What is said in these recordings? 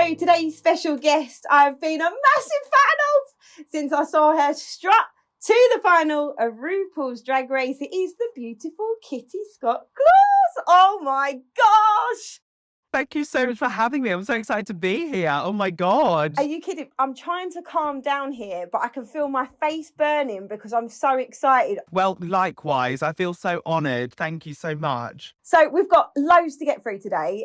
So today's special guest I've been a massive fan of since I saw her strut to the final of RuPaul's Drag Race. It is the beautiful Kitty Scott-Claus. Oh my gosh. Thank you so much for having me. I'm so excited to be here. Oh my God. Are you kidding? I'm trying to calm down here, but I can feel my face burning because I'm so excited. Well, likewise. I feel so honoured. Thank you so much. So we've got loads to get through today.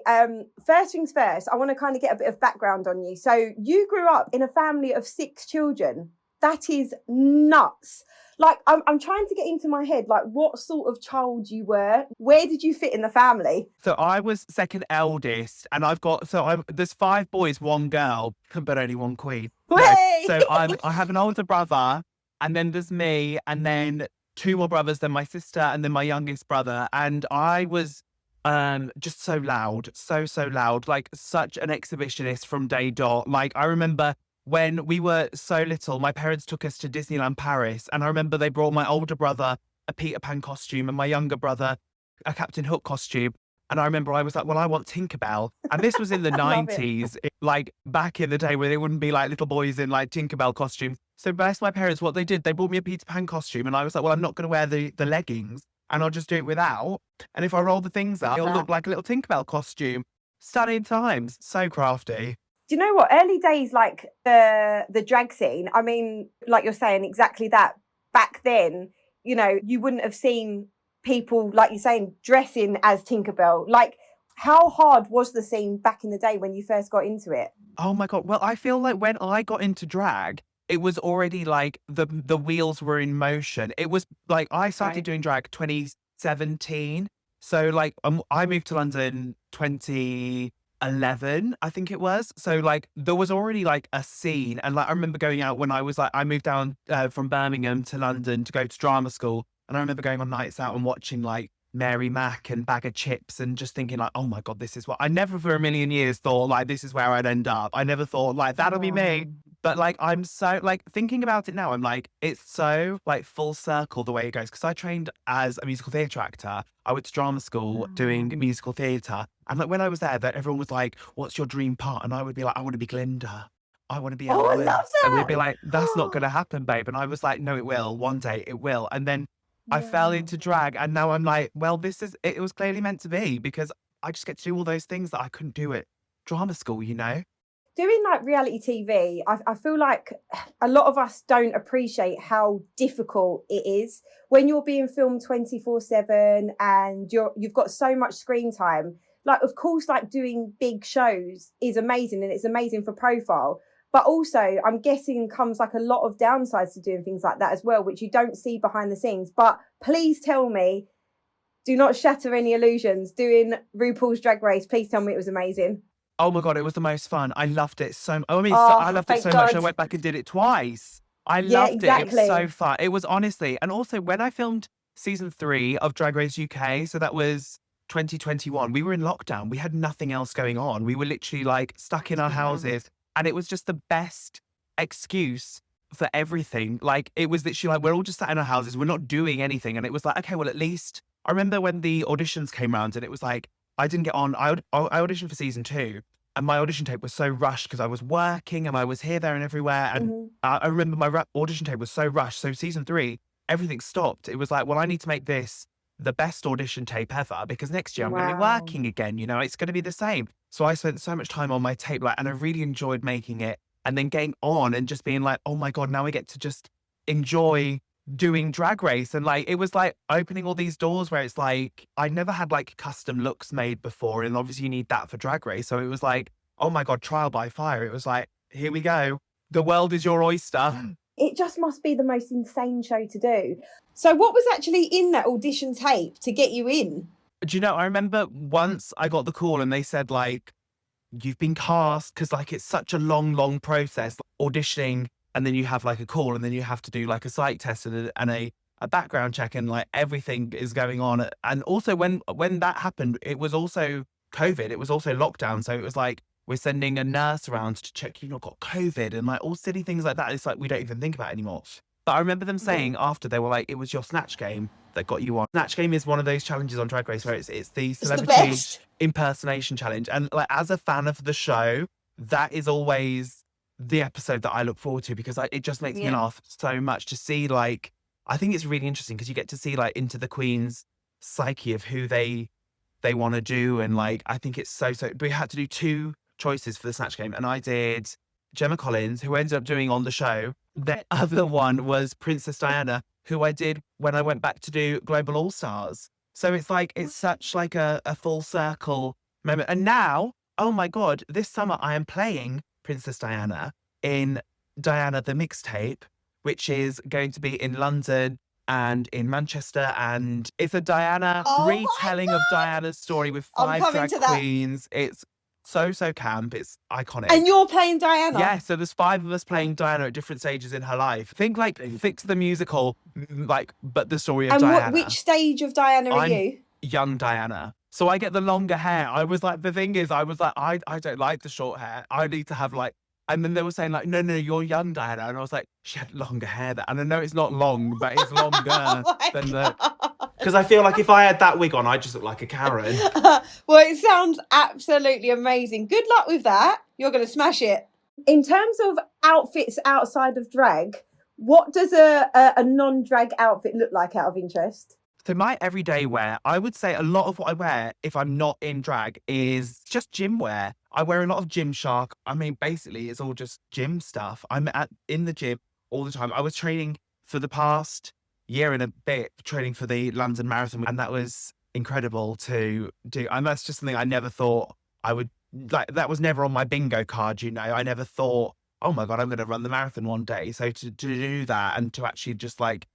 First things first, I want to kind of get a bit of background on you. So you grew up in a family of 6 children. That is nuts. Like, I'm trying to get into my head, like, what sort of child you were? Where did you fit in the family? So I was second eldest, and there's 5 boys, 1 girl, but only 1 queen. No, so I have an older brother, and then there's me, and then 2 more brothers, then my sister, and then my youngest brother. And I was just so loud, so loud, like such an exhibitionist from day dot. Like, I remember when we were so little, my parents took us to Disneyland Paris, and I remember they brought my older brother a Peter Pan costume and my younger brother a Captain Hook costume. And I remember I was like, well, I want Tinkerbell. And this was in the 90s, like back in the day where they wouldn't be like little boys in like Tinkerbell costumes. So bless my parents, what they did, they bought me a Peter Pan costume, and I was like, well, I'm not going to wear the leggings, and I'll just do it without. And if I roll the things up, it'll look like a little Tinkerbell costume. Stunning times, so crafty. Do you know what? Early days, like the drag scene, I mean, like you're saying, exactly that. Back then, you know, you wouldn't have seen people, like you're saying, dressing as Tinkerbell. Like, how hard was the scene back in the day when you first got into it? Oh my God. Well, I feel like when I got into drag, it was already like the wheels were in motion. It was like I started doing drag 2017. So like I moved to London 2011, I think it was. So like there was already like a scene. And like I remember going out when I was like, I moved down from Birmingham to London to go to drama school. And I remember going on nights out and watching like Mary Mack and Bag of Chips and just thinking like, oh my God, this is what I never for a million years thought like this is where I'd end up. I never thought like that'll be me. But like, I'm so like thinking about it now, I'm like, it's so like full circle the way it goes. Cause I trained as a musical theatre actor. I went to drama school doing musical theatre. And like when I was there, that everyone was like, what's your dream part? And I would be like, I want to be Glinda. I want to be Ellen. I love that. And we'd be like, that's not going to happen, babe. And I was like, no, it will. One day it will. And then I fell into drag, and now I'm like, well, it was clearly meant to be, because I just get to do all those things that I couldn't do at drama school, you know? Doing like reality TV, I feel like a lot of us don't appreciate how difficult it is when you're being filmed 24/7 and you've got so much screen time. Like, of course, like doing big shows is amazing, and it's amazing for profile. But also, I'm guessing comes like a lot of downsides to doing things like that as well, which you don't see behind the scenes. But please tell me, do not shatter any illusions. Doing RuPaul's Drag Race, please tell me it was amazing. Oh my God, it was the most fun. I loved it so much. I loved it so much. I went back and did it twice. I loved it. It was so fun. It was honestly. And also when I filmed season 3 of Drag Race UK, so that was 2021, we were in lockdown. We had nothing else going on. We were literally like stuck in our houses. And it was just the best excuse for everything. Like, it was literally like, we're all just sat in our houses. We're not doing anything. And it was like, okay, well, at least I remember when the auditions came around and it was like, I didn't get on. I auditioned for season 2 and my audition tape was so rushed because I was working and I was here, there and everywhere. And I remember my audition tape was so rushed. So season 3, everything stopped. It was like, well, I need to make this the best audition tape ever, because next year I'm going to be working again. You know, it's going to be the same. So I spent so much time on my tape, like, and I really enjoyed making it, and then getting on and just being like, oh my God, now I get to just enjoy doing Drag Race. And like, it was like opening all these doors where it's like, I never had like custom looks made before. And obviously you need that for Drag Race. So it was like, oh my God, trial by fire. It was like, here we go. The world is your oyster. It just must be the most insane show to do. So what was actually in that audition tape to get you in? Do you know, I remember once I got the call and they said like, you've been cast, because like it's such a long process, auditioning, and then you have like a call, and then you have to do like a psych test and a background check, and like everything is going on. And also when that happened, it was also COVID, it was also lockdown. So it was like, we're sending a nurse around to check you've not got COVID, and like all silly things like that. It's like, we don't even think about anymore. But I remember them saying after, they were like, it was your Snatch Game that got you on. Snatch Game is one of those challenges on Drag Race where it's the celebrity impersonation challenge. And like, as a fan of the show, that is always the episode that I look forward to, because it just makes me laugh so much to see, like, I think it's really interesting because you get to see like into the Queen's psyche of who they want to do. And like, I think it's so, we had to do 2 choices for the Snatch Game, and I did Gemma Collins, who ended up doing on the show. The other one was Princess Diana, who I did when I went back to do Global All Stars. So it's like, it's such like a full circle moment. And now, oh my God, this summer I am playing Princess Diana in Diana the Mixtape, which is going to be in London and in Manchester. And it's a Diana retelling of Diana's story with 5 drag queens. It's so camp. It's iconic. And you're playing Diana? Yeah, so there's 5 of us playing Diana at different stages in her life. Think like Fix the Musical, like, but the story of Diana. And which stage of Diana are you? Young Diana. So I get the longer hair. I was like, the thing is, I was like, I don't like the short hair. I need to have like, and then they were saying like, no, you're young Diana. And I was like, she had longer hair. And I know it's not long, but it's longer than the... Because I feel like if I had that wig on, I'd just look like a Karen. Well, it sounds absolutely amazing. Good luck with that. You're going to smash it. In terms of outfits outside of drag, what does a non-drag outfit look like, out of interest? So my everyday wear, I would say a lot of what I wear if I'm not in drag is just gym wear. I wear a lot of Gymshark. I mean, basically, it's all just gym stuff. I'm in the gym all the time. I was training for the past year and a bit, training for the London Marathon, and that was incredible to do. And that's just something I never thought I would, like, that was never on my bingo card, you know. I never thought, oh my God, I'm going to run the marathon one day. So to do that and to actually just like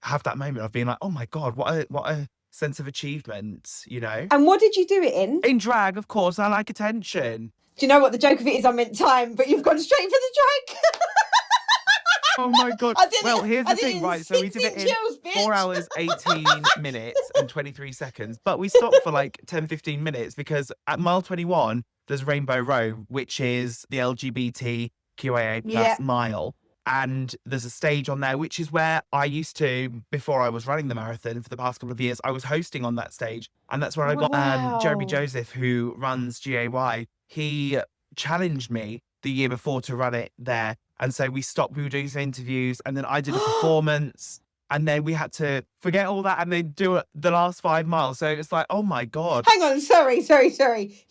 have that moment of being like, oh my God, what a sense of achievement, you know. And what did you do it in? In drag, of course. I like attention. Do you know what the joke of it is? I meant time, but you've gone straight for the drag. Oh my God. Well, here's the thing, right? So we did it in 4 hours, 18 minutes and 23 seconds. But we stopped for like 10, 15 minutes because at mile 21, there's Rainbow Row, which is the LGBTQIA plus mile. And there's a stage on there, which is where I used to, before I was running the marathon for the past couple of years, I was hosting on that stage. And that's where I got Jeremy Joseph, who runs GAY. He challenged me the year before to run it there. And so we stopped, we were doing some interviews, and then I did a performance, and then we had to forget all that and then do the last 5 miles. So it's like, oh my God. Hang on, sorry.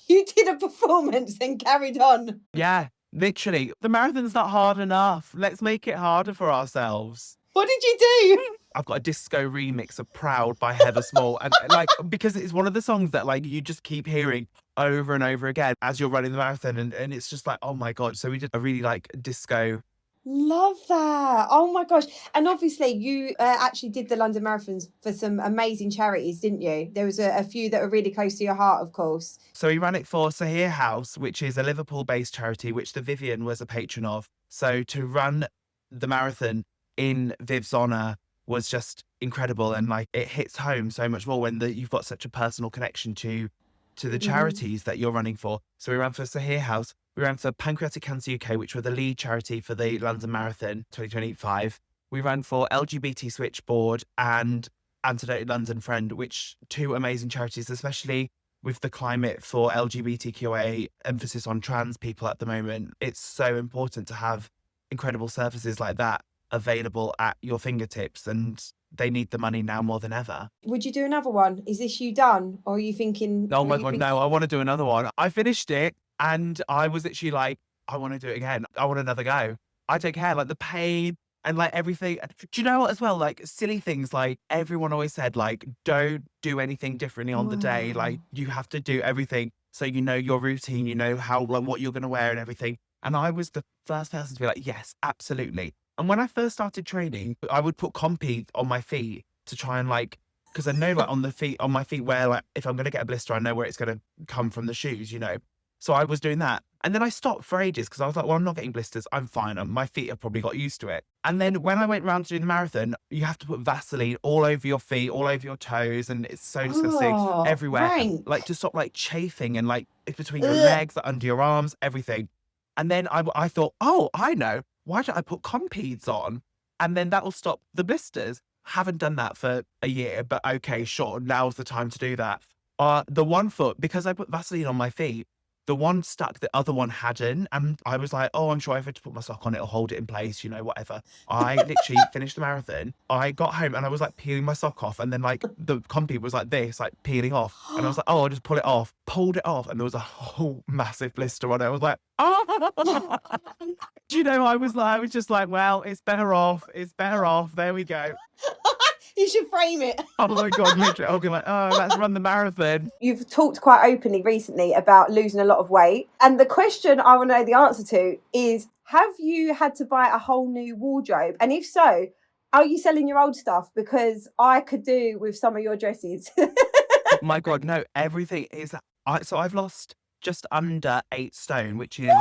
You did a performance and carried on. Yeah, literally. The marathon's not hard enough. Let's make it harder for ourselves. What did you do? I've got a disco remix of Proud by Heather Small. And like, because it's one of the songs that like you just keep hearing over and over again as you're running the marathon. And it's just like, oh my God. So we did a really like disco. Love that. Oh my gosh. And obviously you actually did the London Marathons for some amazing charities, didn't you? There was a few that are really close to your heart, of course. So we ran it for Sahir House, which is a Liverpool-based charity, which the Vivian was a patron of. So to run the marathon in Viv's honour was just incredible, and like it hits home so much more when you've got such a personal connection to the charities that you're running for. So we ran for Sahir House, we ran for Pancreatic Cancer UK, which were the lead charity for the London Marathon 2025. We ran for LGBT Switchboard and Antidote London Friend, which 2 amazing charities, especially with the climate for LGBTQA, emphasis on trans people at the moment. It's so important to have incredible services like that available at your fingertips, and they need the money now more than ever. Would you do another one? Is this you done? Or are you thinking... Oh my God, no, I want to do another one. I finished it and I was actually like, I want to do it again. I want another go. I don't care, like the pain and like everything. Do you know what as well? Like silly things, like everyone always said, like, don't do anything differently on the day. Like you have to do everything so you know your routine, you know how, like, what you're going to wear and everything. And I was the first person to be like, yes, absolutely. And when I first started training, I would put Compeed on my feet to try and like, because I know like on my feet where like, if I'm going to get a blister, I know where it's going to come from the shoes, you know. So I was doing that. And then I stopped for ages because I was like, well, I'm not getting blisters. I'm fine. My feet have probably got used to it. And then when I went round to do the marathon, you have to put Vaseline all over your feet, all over your toes. And it's so disgusting everywhere. Rank. Like to stop like chafing and like between your legs, under your arms, everything. And then I thought, oh, I know. Why don't I put Compeeds on? And then that will stop the blisters. Haven't done that for a year, but okay, sure. Now's the time to do that. The 1 foot, because I put Vaseline on my feet, the one stuck, the other one hadn't. And I was like, oh, I'm sure if I had to put my sock on, it'll hold it in place, whatever. I literally finished the marathon. I got home and I was like peeling my sock off. And then like the company was like this, like peeling off. And I was like, oh, I'll just pull it off. Pulled it off. And there was a whole massive blister on it. I was like, oh. I was just like, well, it's better off. It's better off. There we go. You should frame it. Oh my God, literally. I'll be like, oh, let's run the marathon. You've talked quite openly recently about losing a lot of weight. And the question I want to know the answer to is, have you had to buy a whole new wardrobe? And if so, are you selling your old stuff? Because I could do with some of your dresses. Oh my God, no, everything is... So I've lost just under 8 stone, which is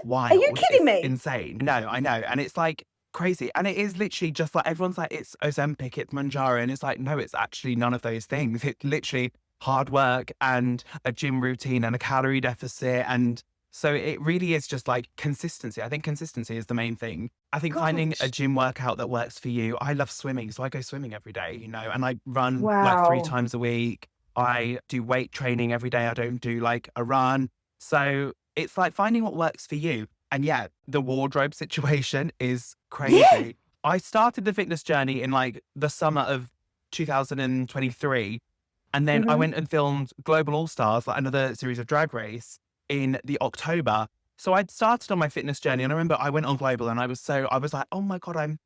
wild. Are you kidding me? Insane. No, I know. And it's like crazy. And it is literally just like, everyone's like, it's Ozempic, it's Manjaro. And it's like, no, it's actually none of those things. It's literally hard work and a gym routine and a calorie deficit. And so it really is just like consistency. I think consistency is the main thing. I think finding a gym workout that works for you. I love swimming. So I go swimming every day, and I run like 3 times a week. I do weight training every day. I don't do like a run. So it's like finding what works for you. And yeah, the wardrobe situation is crazy. Yeah. I started the fitness journey in like the summer of 2023. And then I went and filmed Global All Stars, like another series of Drag Race, in the October. So I'd started on my fitness journey. And I remember I went on Global and I was like, oh my God,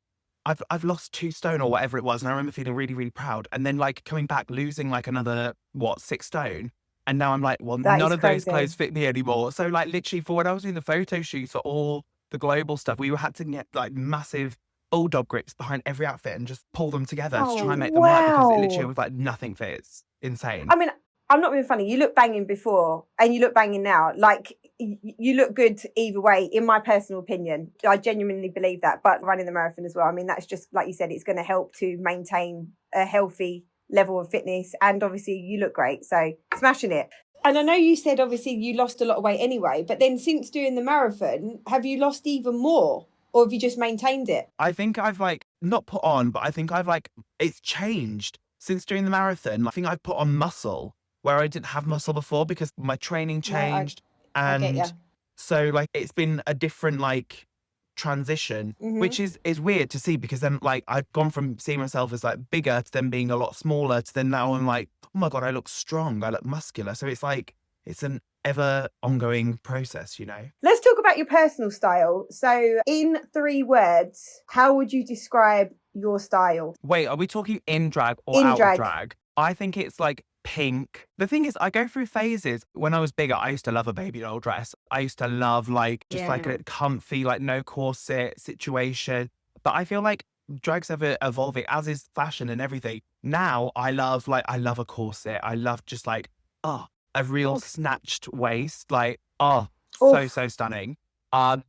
I've lost 2 stone or whatever it was. And I remember feeling really, really proud. And then like coming back, losing like another, 6 stone. And now I'm like, well, none of those clothes fit me anymore. So like literally for when I was doing the photo shoots for all the global stuff, we had to get like massive bulldog grips behind every outfit and just pull them together to try and make them work, because it literally was like nothing fits. Insane. I mean, I'm not being funny. You look banging before and you look banging now. Like you look good either way, in my personal opinion. I genuinely believe that. But running the marathon as well, I mean, that's just, like you said, it's going to help to maintain a healthy level of fitness, and obviously you look great, so smashing it. And I know you said obviously you lost a lot of weight anyway, but then since doing the marathon, have you lost even more, or have you just maintained it? I think I've like not put on, but I think I've like, it's changed since doing the marathon. I think I've put on muscle where I didn't have muscle before because my training changed. And so like it's been a different like transition, which is weird to see, because then like I've gone from seeing myself as like bigger to then being a lot smaller to then now I'm like, oh my God, I look strong, I look muscular. So it's like it's an ever ongoing process. Let's talk about your personal style. So in 3 words, how would you describe your style? Wait, are we talking in drag or out of drag? I think it's like pink. The thing is, I go through phases. When I was bigger, I used to love a baby doll dress. I used to love like just like a comfy, like no corset situation. But I feel like drag's ever evolving, as is fashion and everything. Now I love a corset. I love just like a real snatched waist. Like so stunning. But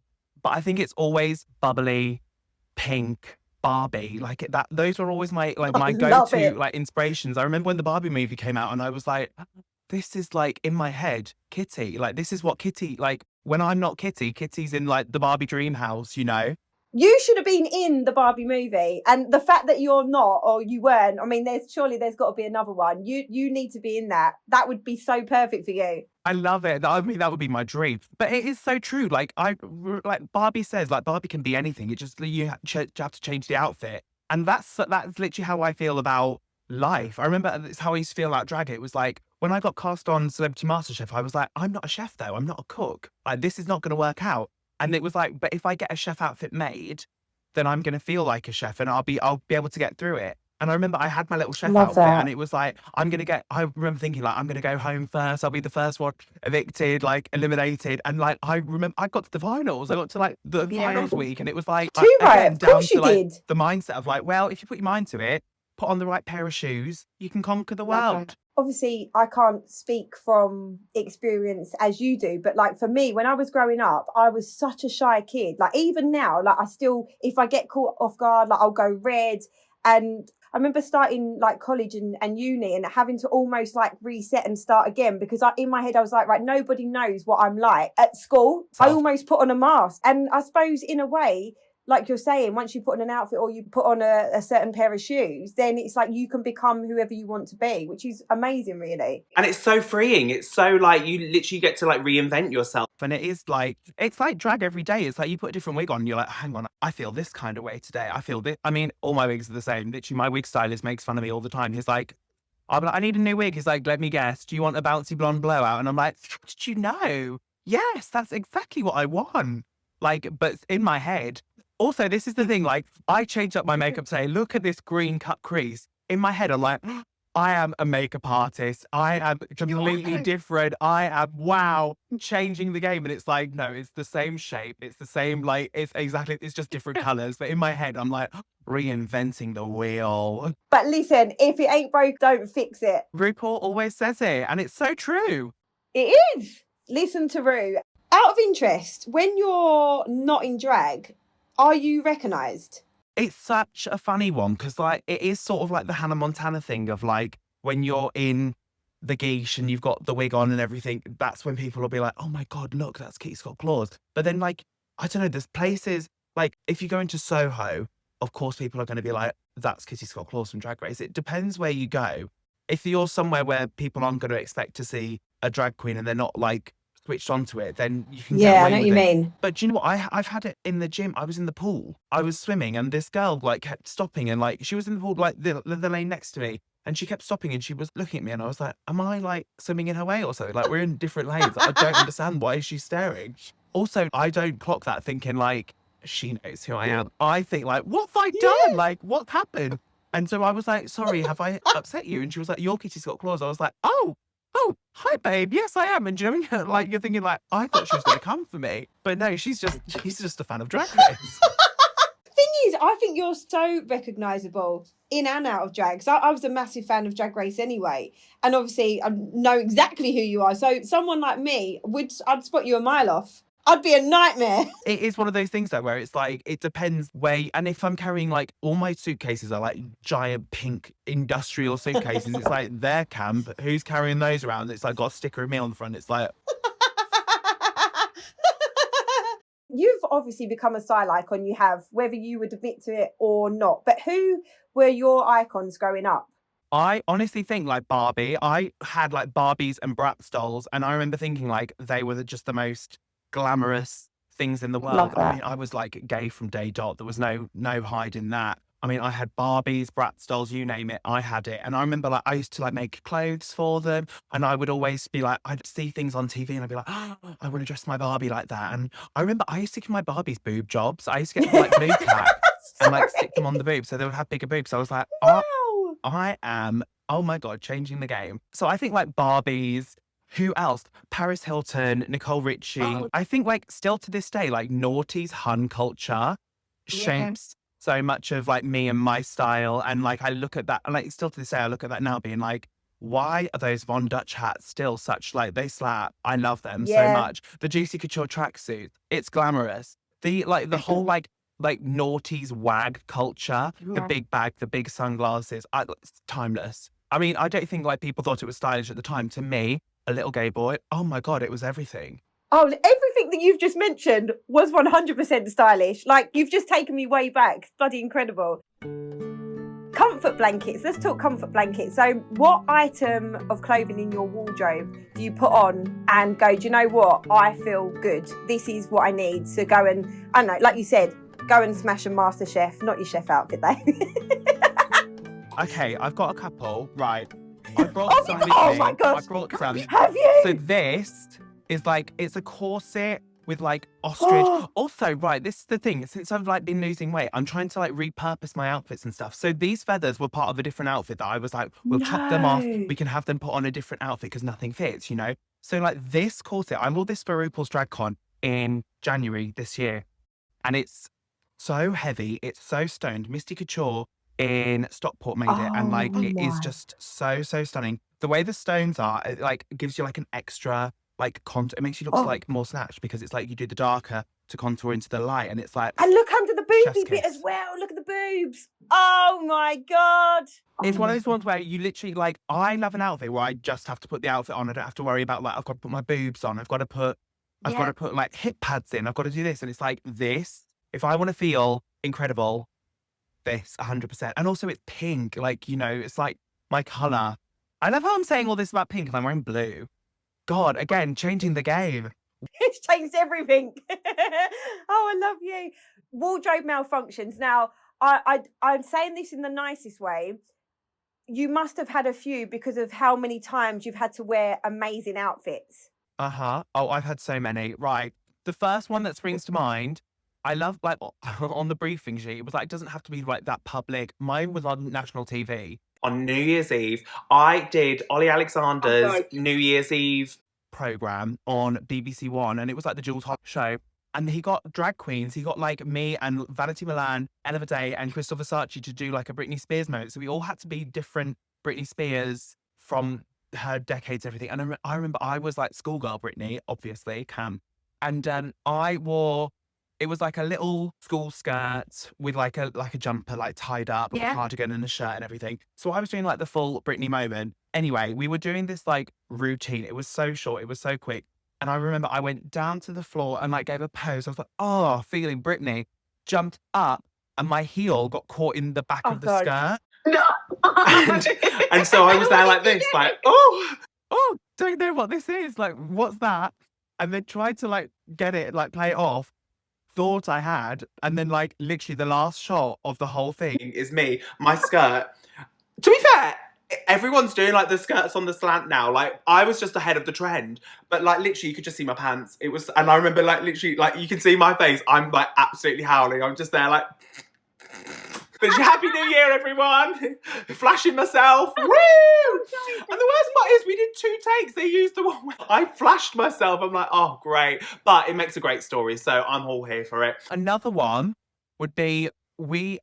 I think it's always bubbly, pink, Barbie, like that. Those were always my go-to like inspirations. I remember when the Barbie movie came out and I was like, this is like in my head, Kitty. Like this is what Kitty, like when I'm not Kitty, Kitty's in like the Barbie dream house, You should have been in the Barbie movie, and the fact that you're not, or you weren't, I mean, there's got to be another one. You need to be in that. That would be so perfect for you. I love it. I mean, that would be my dream. But it is so true. Like Barbie says, like Barbie can be anything. It just, you have to change the outfit. And that's literally how I feel about life. I remember it's how I used to feel about drag. It was like, when I got cast on Celebrity MasterChef, I was like, I'm not a chef though. I'm not a cook. Like, this is not going to work out. And it was like, but if I get a chef outfit made, then I'm going to feel like a chef and I'll be able to get through it. And I remember I had my little chef outfit and it was like, I remember thinking like, I'm going to go home first. I'll be the first one evicted, like eliminated. And like, I remember I got to the finals. I got to like the finals week, and it was like, down to like the mindset of like, well, if you put your mind to it, put on the right pair of shoes, you can conquer the world. Obviously, I can't speak from experience as you do, but like for me, when I was growing up, I was such a shy kid. Like even now, like I still, if I get caught off guard, like I'll go red. And I remember starting like college and uni and having to almost like reset and start again, because in my head I was like, right, nobody knows what I'm like. At school, I almost put on a mask. And I suppose in a way, like you're saying, once you put on an outfit or you put on a certain pair of shoes, then it's like you can become whoever you want to be, which is amazing, really. And it's so freeing. It's so like you literally get to like reinvent yourself. And it is like, it's like drag every day. It's like you put a different wig on and you're like, hang on, I feel this kind of way today. I feel this. I mean, all my wigs are the same. Literally, my wig stylist makes fun of me all the time. He's like, I'm like, I need a new wig. He's like, let me guess. Do you want a bouncy blonde blowout? And I'm like, did you know? Yes, that's exactly what I want. Like, but in my head. Also, this is the thing, like, I changed up my makeup today. Look at this green cut crease. In my head, I'm like, I am a makeup artist. I am completely different. I am, wow, changing the game. And it's like, no, it's the same shape. It's the same, like, it's just different colors. But in my head, I'm like, reinventing the wheel. But listen, if it ain't broke, don't fix it. RuPaul always says it. And it's so true. It is. Listen to Ru. Out of interest, when you're not in drag, are you recognised? It's such a funny one because, like, it is sort of like the Hannah Montana thing of, like, when you're in the geesh and you've got the wig on and everything, that's when people will be like, oh my God, look, that's Kitty Scott-Claus. But then, like, I don't know, there's places, like, if you go into Soho, of course, people are going to be like, that's Kitty Scott-Claus from Drag Race. It depends where you go. If you're somewhere where people aren't going to expect to see a drag queen and they're not, like, switched onto it, then you can get away I know what you mean. But do you know what? I've had it in the gym. I was in the pool. I was swimming and this girl like kept stopping and like she was in the pool like the lane next to me and she kept stopping and she was looking at me and I was like, am I like swimming in her way or something? Like we're in different lanes. I don't understand why she's staring. Also, I don't clock that thinking like she knows who I am. I think like, what have I done? Like what happened? And so I was like, sorry, have I upset you? And she was like, you're Kitty Scott-Claus. I was like, oh, hi, babe. Yes, I am. And you know, like you're thinking, like I thought she was going to come for me, but no, she's just a fan of Drag Race. Thing is, I think you're so recognisable in and out of drag. So I was a massive fan of Drag Race anyway, and obviously I know exactly who you are. So someone like me I'd spot you a mile off. I'd be a nightmare. It is one of those things though where it's like it depends where, and if I'm carrying like all my suitcases are like giant pink industrial suitcases, it's like their camp. Who's carrying those around? It's like got a sticker of me on the front. It's like you've obviously become a style icon. You have, whether you would admit to it or not. But who were your icons growing up? I honestly think like Barbie. I had like Barbies and Bratz dolls, and I remember thinking like they were just the most glamorous things in the world. I mean, I was like gay from day dot. There was no hiding that. I mean, I had Barbies, Bratz dolls, you name it, I had it. And I remember like I used to like make clothes for them, and I would always be like, I'd see things on TV and I'd be like, oh, I want to dress my Barbie like that. And I remember I used to give my Barbies boob jobs. I used to get like boob tack and like stick them on the boobs so they would have bigger boobs. So I was like, oh, I am, oh my God, changing the game. So I think like Barbies. Who else? Paris Hilton, Nicole Richie. Oh. I think like still to this day, like naughty's Hun culture shapes so much of like me and my style. And like I look at that, and like still to this day, I look at that now being like, why are those Von Dutch hats still such like they slap? I love them so much. The Juicy Couture tracksuit, it's glamorous. The whole like naughty's wag culture, the big bag, the big sunglasses, it's timeless. I mean, I don't think like people thought it was stylish at the time. To me, a little gay boy, oh my God, it was everything. Oh, everything that you've just mentioned was 100% stylish. Like, you've just taken me way back. Bloody incredible. Comfort blankets. Let's talk comfort blankets. So what item of clothing in your wardrobe do you put on and go, do you know what? I feel good. This is what I need to go and, I don't know, like you said, go and smash a MasterChef, not your chef outfit though. Okay, I've got a couple. Right. I brought some with me. Oh my gosh. I brought some. Have you? So this is like, it's a corset with like ostrich. Also, right, this is the thing. Since I've like been losing weight, I'm trying to like repurpose my outfits and stuff. So these feathers were part of a different outfit that I was like, we'll chop them off. We can have them put on a different outfit because nothing fits, you know? So like this corset, I wore this for RuPaul's DragCon in January this year. And it's so heavy. It's so stoned. Misty Couture in Stockport made it, and like it is just so stunning. The way the stones are, it like gives you like an extra like contour. It makes you look like more snatched because it's like you do the darker to contour into the light, and it's like, and look under the boobie bit as well. Look at the boobs. Oh my God. It's one of those ones where you literally like, I love an outfit where I just have to put the outfit on. I don't have to worry about like, I've got to put my boobs on. I've got to put like hip pads in. I've got to do this. And it's like this if I want to feel incredible, this 100%. And also it's pink, like, you know, it's like my colour. I love how I'm saying all this about pink and I'm wearing blue. God, again, changing the game. It's changed everything. Oh, I love you. Wardrobe malfunctions. Now, I'm saying this in the nicest way. You must have had a few because of how many times you've had to wear amazing outfits. Uh-huh. Oh, I've had so many. Right. The first one that springs to mind, I love, like, on the briefing sheet, it was like, it doesn't have to be like that public. Mine was on national TV. On New Year's Eve, I did Ollie Alexander's New Year's Eve program on BBC One, and it was like the Jules Hop show. And he got drag queens. He got like me and Vanity Milan, Ella Day, and Crystal Versace to do like a Britney Spears moment. So we all had to be different Britney Spears from her decades, everything. And I remember I was like schoolgirl Britney, obviously, Cam. And I wore, it was like a little school skirt with like a jumper, like tied up, a cardigan and a shirt and everything. So I was doing like the full Britney moment. Anyway, we were doing this like routine. It was so short. It was so quick. And I remember I went down to the floor and like gave a pose. I was like, oh, feeling Britney. Jumped up and my heel got caught in the back of the skirt. No. and so I was there like this, like, oh, don't know what this is. Like, what's that? And then tried to like get it, like play it off. Thought I had. And then like literally the last shot of the whole thing is me, my skirt. To be fair, everyone's doing like the skirts on the slant now. Like I was just ahead of the trend, but like literally you could just see my pants. It was, and I remember like literally like you can see my face. I'm like absolutely howling. I'm just there like, Happy New Year, everyone! Flashing myself. Woo! And the worst part is we did 2 takes. They used the one where I flashed myself. I'm like, oh great, but it makes a great story, so I'm all here for it. Another one would be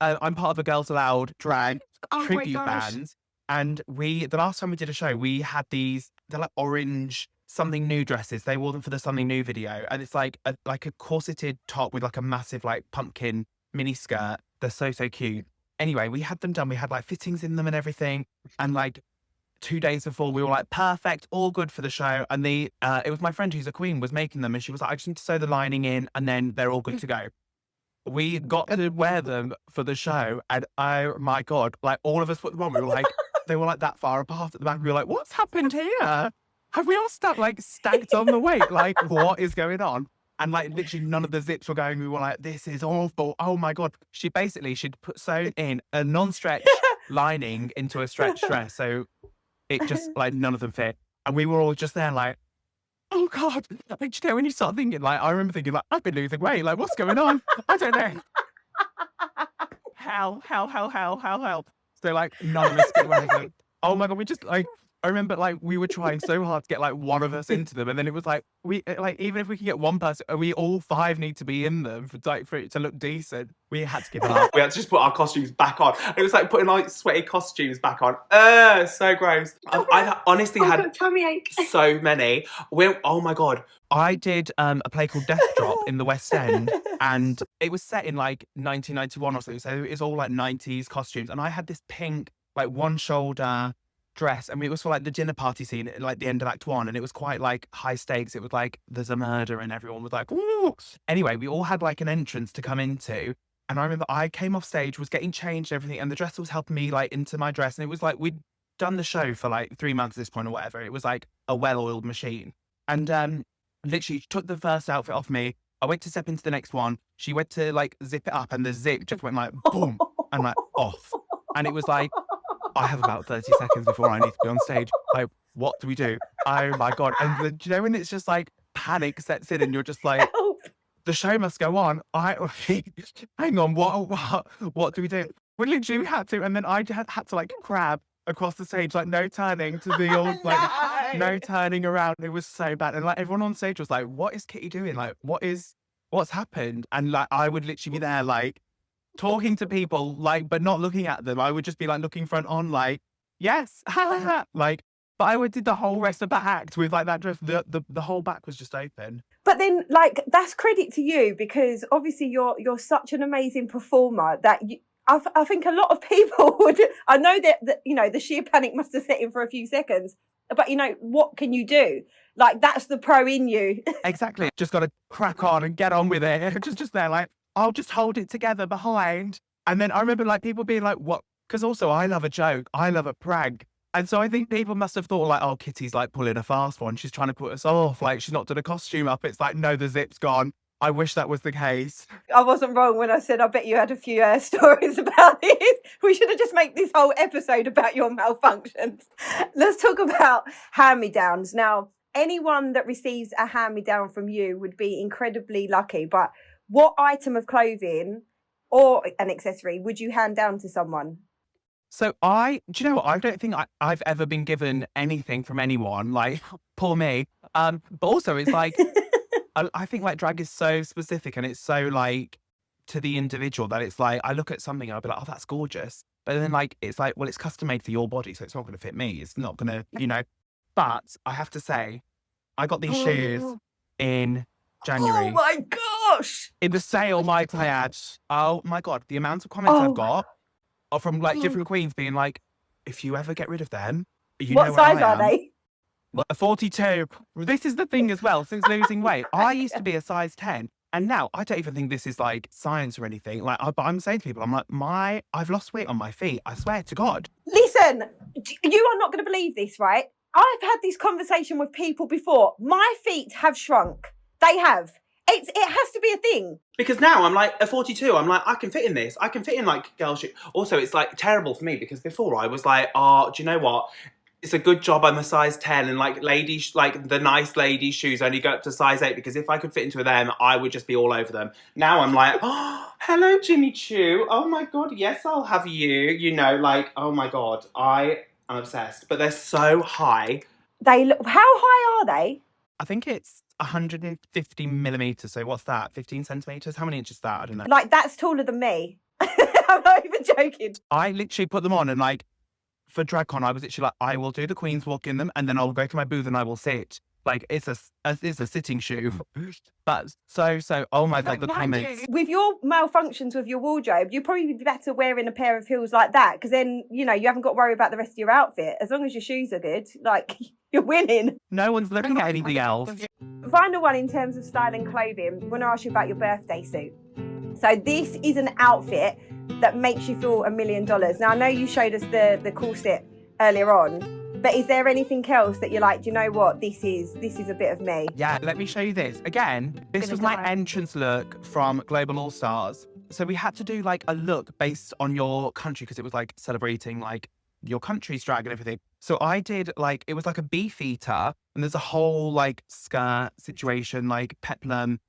I'm part of a Girls Aloud drag tribute band. And the last time we did a show, we had they're like orange something new dresses. They wore them for the Something New video. And it's like a corseted top with like a massive like pumpkin mini skirt. They're so, so cute. Anyway, we had them done. We had like fittings in them and everything. And like 2 days before, we were like, perfect, all good for the show. And it was my friend who's a queen was making them. And she was like, I just need to sew the lining in and then they're all good to go. We got to wear them for the show. And oh my God, like all of us put them on. We were like, they were like that far apart at the back. We were like, what's happened here? Have we all stacked on the weight? Like, what is going on? And like literally none of the zips were going. We were like, this is awful. Oh my God. She'd put sewn in a non-stretch lining into a stretch dress. So it just like none of them fit. And we were all just there like, oh God. Like, you know, when you start thinking, like, I remember thinking like, I've been losing weight. Like, what's going on? I don't know. Hell. So like none of us could wear them. Oh my God. We just like, I remember like we were trying so hard to get like one of us into them, and then it was like even if we can get one person, we all 5 need to be in them for it to look decent. We had to give up. We had to just put our costumes back on. It was like putting like sweaty costumes back on. So gross. I've honestly had tummy ache. So many. Oh my God. I did a play called Death Drop in the West End, and it was set in like 1991 or something. So it's all like 90s costumes, and I had this pink like one shoulder dress, and it was for like the dinner party scene at like the end of Act 1, and it was quite like high stakes. It was like there's a murder and everyone was like, ooh. Anyway, we all had like an entrance to come into, and I remember I came off stage, was getting changed and everything, and the dress was helping me like into my dress, and it was like we'd done the show for like 3 months at this point or whatever. It was like a well-oiled machine, and literally took the first outfit off me. I went to step into the next one. She went to like zip it up, and the zip just went like boom and like off, and it was like, I have about 30 seconds before I need to be on stage. Like, what do we do? Oh my God. And do you know when it's just like panic sets in and you're just like, the show must go on. Hang on, what do we do? We literally had to. And then I had to like crab across the stage, like no turning to the old, like no turning around. It was so bad. And like everyone on stage was like, what is Kitty doing? Like, what's happened? And like, I would literally be there like, talking to people, like, but not looking at them. I would just be like looking front on, like, yes, like, but I did the whole rest of the act with like that dress. The whole back was just open. But then, like, that's credit to you, because obviously you're such an amazing performer that I think a lot of people would. I know that you know the sheer panic must have set in for a few seconds, but you know what can you do? Like, that's the pro in you. Exactly. Just got to crack on and get on with it. Just there, like, I'll just hold it together behind. And then I remember like people being like, what? Because also I love a joke. I love a prank. And so I think people must have thought like, oh, Kitty's like pulling a fast one. She's trying to put us off. Like she's not done a costume up. It's like, no, the zip's gone. I wish that was the case. I wasn't wrong when I said I bet you had a few stories about this. We should have just made this whole episode about your malfunctions. Let's talk about hand-me-downs. Now, anyone that receives a hand-me-down from you would be incredibly lucky. But what item of clothing or an accessory would you hand down to someone? So do you know what? I don't think I've ever been given anything from anyone. Like, poor me. But also it's like... I think like drag is so specific and it's so like to the individual that it's like I look at something and I'll be like, oh, that's gorgeous. But then like it's like, well, it's custom made for your body, so it's not going to fit me. It's not going to, you know. But I have to say, I got these shoes in January. Oh my gosh! In the sale Mike I had. Oh my God, the amount of comments I've got are from like different queens being like, if you ever get rid of them, you know what size are they? A 42. This is the thing as well, since losing weight. I used to be a size 10. And now I don't even think this is like science or anything. Like, but I'm saying to people, I'm like, I've lost weight on my feet. I swear to God. Listen, you are not going to believe this, right? I've had this conversation with people before. My feet have shrunk. They have. It has to be a thing. Because now I'm like a 42. I'm like, I can fit in this. I can fit in like girl shoes. Also, it's like terrible for me because before I was like, oh, do you know what? It's a good job I'm a size 10 and like like the nice lady shoes only go up to size 8 because if I could fit into them, I would just be all over them. Now I'm like, oh, hello, Jimmy Choo. Oh my God, yes, I'll have you. You know, like, oh my God, I am obsessed. But they're so high. How high are they? I think it's 150 millimeters. So what's that? 15 centimeters? How many inches is that? I don't know. Like that's taller than me. I'm not even joking. I literally put them on and like, for DragCon, I was literally like, I will do the Queen's walk in them and then I'll go to my booth and I will sit. Like, it's a sitting shoe. But so, oh my God, the comments. With your malfunctions with your wardrobe, you'd probably be better wearing a pair of heels like that because then, you know, you haven't got to worry about the rest of your outfit. As long as your shoes are good, like, you're winning. No one's looking at anything else. Final one in terms of style and clothing, I want to ask you about your birthday suit. So this is an outfit that makes you feel $1 million. Now, I know you showed us the corset earlier on, but is there anything else that you're like, do you know what? This is a bit of me. Yeah, let me show you this. Again, this was my entrance look from Global All Stars. So we had to do like a look based on your country because it was like celebrating like your country's drag and everything. So I did like, it was like a beefeater and there's a whole like skirt situation, like peplum.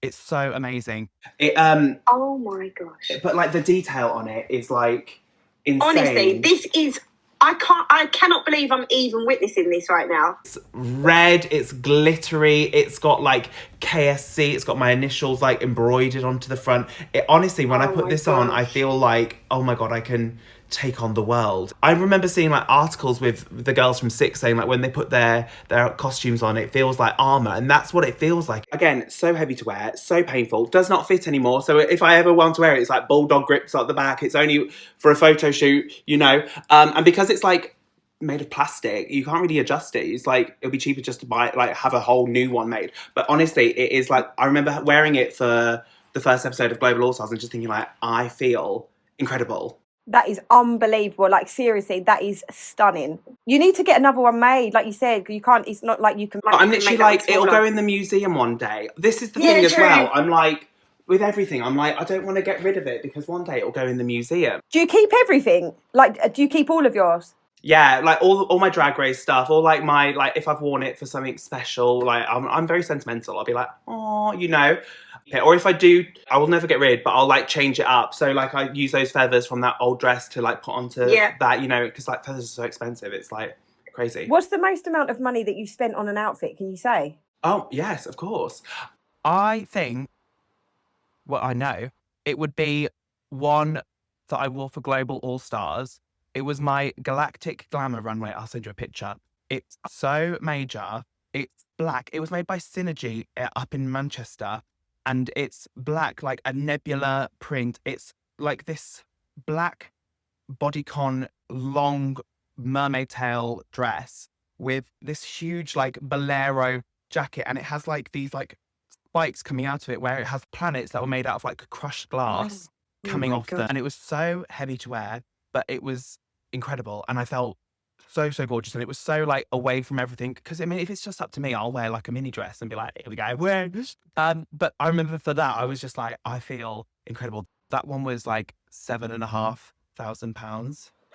It's so amazing. Oh my gosh. But like the detail on it is like insane. Honestly, this is I cannot believe I'm even witnessing this right now. It's red, it's glittery, it's got like KSC, it's got my initials like embroidered onto the front. It honestly, when I put this on, I feel like, oh my God, I can take on the world. I remember seeing like articles with the girls from Six saying like when they put their costumes on, it feels like armor, and that's what it feels like. Again, so heavy to wear, so painful, does not fit anymore. So if I ever want to wear it, it's like bulldog grips at the back. It's only for a photo shoot, you know. And because it's like made of plastic, you can't really adjust it. It's like it'll be cheaper just to buy like have a whole new one made. But honestly, it is like I remember wearing it for the first episode of Global All Stars and just thinking like I feel incredible. That is unbelievable. Like, seriously, that is stunning. You need to get another one made. Like you said, you can't, it's not like you can. I'm literally like, it'll go in the museum one day. This is the thing as well. I'm like, with everything, I'm like, I don't want to get rid of it because one day it'll go in the museum. Do you keep everything? Like, do you keep all of yours? Yeah, like all my Drag Race stuff, or like my, like if I've worn it for something special, like I'm very sentimental. I'll be like, oh, you know. Yeah, or if I do, I will never get rid, but I'll like change it up. So like I use those feathers from that old dress to like put onto that, you know, because like feathers are so expensive. It's like crazy. What's the most amount of money that you spent on an outfit? Can you say? Oh, yes, of course. I think, well, I know, it would be one that I wore for Global All Stars. It was my Galactic Glamour runway. I'll send you a picture. It's so major. It's black. It was made by Synergy up in Manchester. And it's black, like a nebula print. It's like this black bodycon long mermaid tail dress with this huge like bolero jacket. And it has like these like spikes coming out of it where it has planets that were made out of like crushed glass coming off them. And it was so heavy to wear, but it was incredible. And I felt so gorgeous. And it was so like away from everything. Because I mean, if it's just up to me, I'll wear like a mini dress and be like, here we go. But I remember for that, I was just like, I feel incredible. That one was like £7,500. £1,000?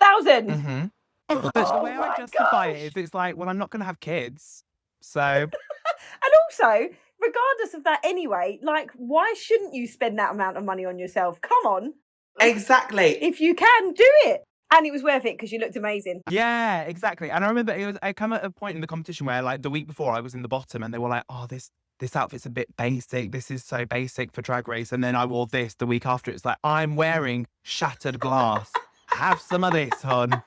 Mm-hmm. But the way I justify it is, it's like, well, I'm not going to have kids. So. And also, regardless of that anyway, like, why shouldn't you spend that amount of money on yourself? Come on. Exactly. If you can, do it. And it was worth it because you looked amazing. Yeah, exactly. And I remember I come at a point in the competition where like the week before I was in the bottom and they were like, oh, this outfit's a bit basic. This is so basic for Drag Race. And then I wore this the week after. It's like, I'm wearing shattered glass. Have some of this, hon.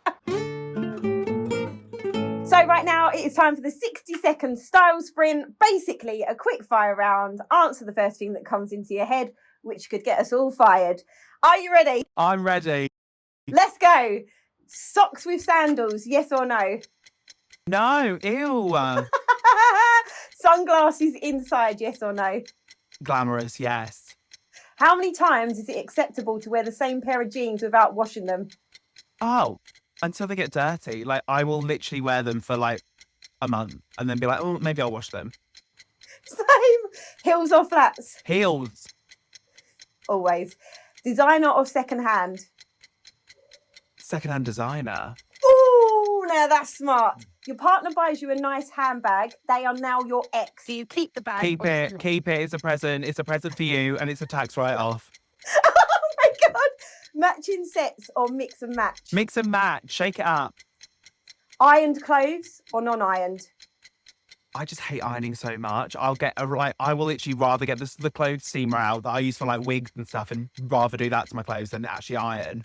So right now it is time for the 60-second style sprint. Basically a quick fire round. Answer the first thing that comes into your head, which could get us all fired. Are you ready? I'm ready. Let's go. Socks with sandals, yes or no? No, ew. Sunglasses inside, yes or no? Glamorous, yes. How many times is it acceptable to wear the same pair of jeans without washing them? Oh, until they get dirty. Like, I will literally wear them for like a month and then be like, oh, maybe I'll wash them. Same. Heels or flats? Heels. Always. Designer or secondhand? Secondhand designer. Ooh, now that's smart. Your partner buys you a nice handbag. They are now your ex. Do you keep the bag? Keep it. Keep it. It's a present. It's a present for you and it's a tax write-off. Oh my God. Matching sets or mix and match? Mix and match. Shake it up. Ironed clothes or non-ironed? I just hate ironing so much. I will literally rather get the clothes steamer out that I use for like wigs and stuff and rather do that to my clothes than actually iron.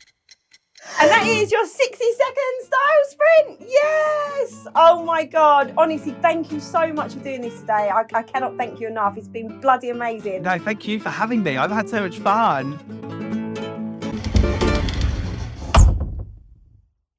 And that is your 60-second style sprint. Yes. Oh my God. Honestly, thank you so much for doing this today. I cannot thank you enough. It's been bloody amazing. No, thank you for having me. I've had so much fun.